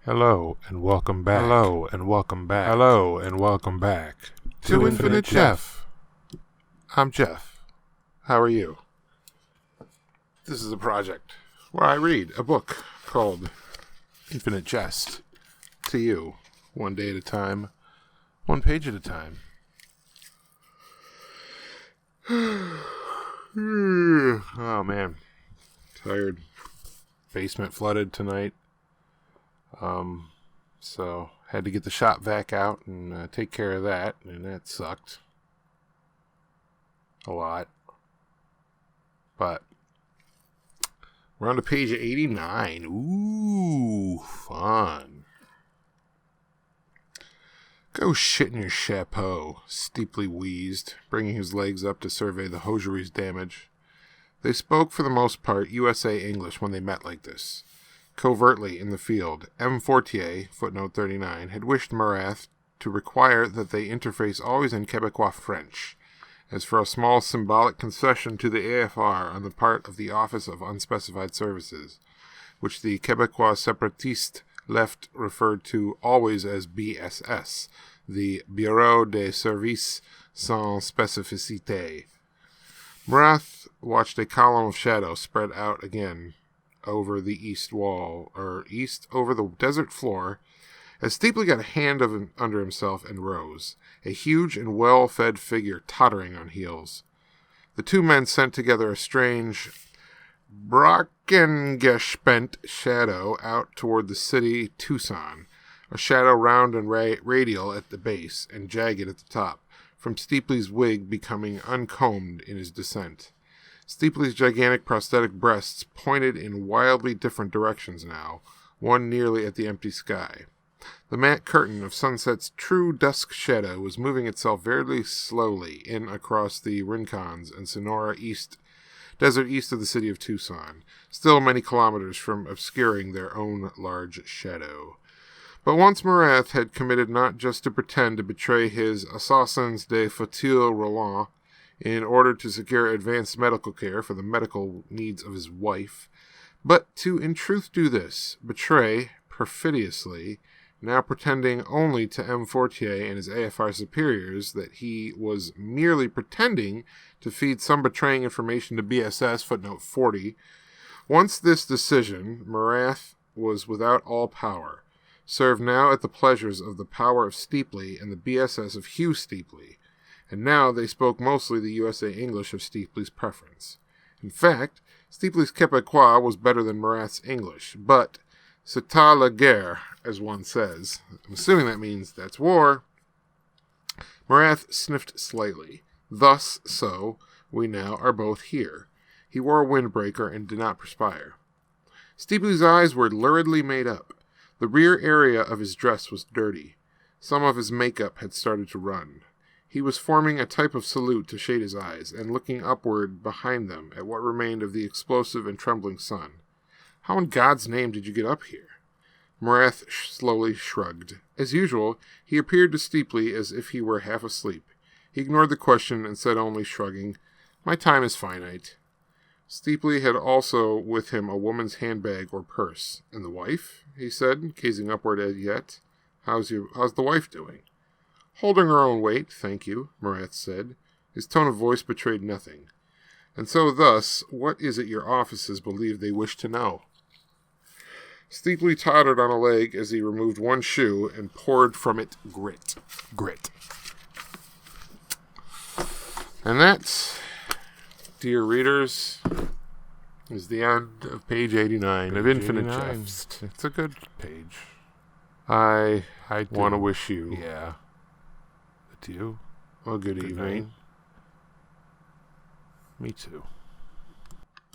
Hello and welcome back. Hello and welcome back. Hello and welcome back to Infinite Jeff. I'm Jeff. How are you? This is a project where I read a book called Infinite Jest to you, one day at a time, one page at a time. Oh man, tired. Basement flooded tonight. So had to get the shop vac out and take care of that, and that sucked a lot. But we're on to page 89. Ooh, fun. Go shit in your chapeau, Steeply wheezed, bringing his legs up to survey the hosiery's damage. They spoke for the most part USA English when they met like this. Covertly in the field, M. Fortier, footnote 39, had wished Marath to require that they interface always in Quebecois French, as for a small symbolic concession to the AFR on the part of the Office of Unspecified Services, which the Quebecois Separatiste left referred to always as BSS, the Bureau des Services Sans Spécificité. Marath watched a column of shadow spread out again over the east wall, over the desert floor, as Steeply got a hand under himself and rose, a huge and well-fed figure tottering on heels. The two men sent together a strange Brackengespenst shadow out toward the city Tucson, a shadow round and radial at the base and jagged at the top, from Steeply's wig becoming uncombed in his descent. Steeply's gigantic prosthetic breasts pointed in wildly different directions now, one nearly at the empty sky. The matte curtain of sunset's true dusk shadow was moving itself very slowly in across the Rincons and Sonora desert east of the city of Tucson, still many kilometers from obscuring their own large shadow. But once Marath had committed not just to pretend to betray his assassins de fauteuil roulant in order to secure advanced medical care for the medical needs of his wife, but to in truth do this, betray, perfidiously, now pretending only to M. Fortier and his AFR superiors that he was merely pretending to feed some betraying information to BSS, footnote 40. Once this decision, Marath was without all power, served now at the pleasures of the power of Steeply and the BSS of Hugh Steeply, and now they spoke mostly the USA English of Steeply's preference. In fact, Steeply's Quebecois was better than Marath's English, but c'est la guerre, as one says. I'm assuming that means that's war. Marath sniffed slightly. Thus, so, we now are both here. He wore a windbreaker and did not perspire. Steeply's eyes were luridly made up. The rear area of his dress was dirty. Some of his makeup had started to run. He was forming a type of salute to shade his eyes, and looking upward behind them at what remained of the explosive and trembling sun. How in God's name did you get up here? Marath slowly shrugged. As usual, he appeared to Steeply as if he were half asleep. He ignored the question and said only, shrugging, "My time is finite." Steeply had also with him a woman's handbag or purse. "And the wife?" he said, gazing upward as yet. How's the wife doing?" "Holding her own weight, thank you," Marath said. His tone of voice betrayed nothing. "And so thus, what is it your offices believe they wish to know?" Steeply tottered on a leg as he removed one shoe and poured from it grit. And that, dear readers, is the end of page 89 of Infinite Jest. It's a good page. I want to wish you... Yeah. To you. Well, good evening. Night. Me too.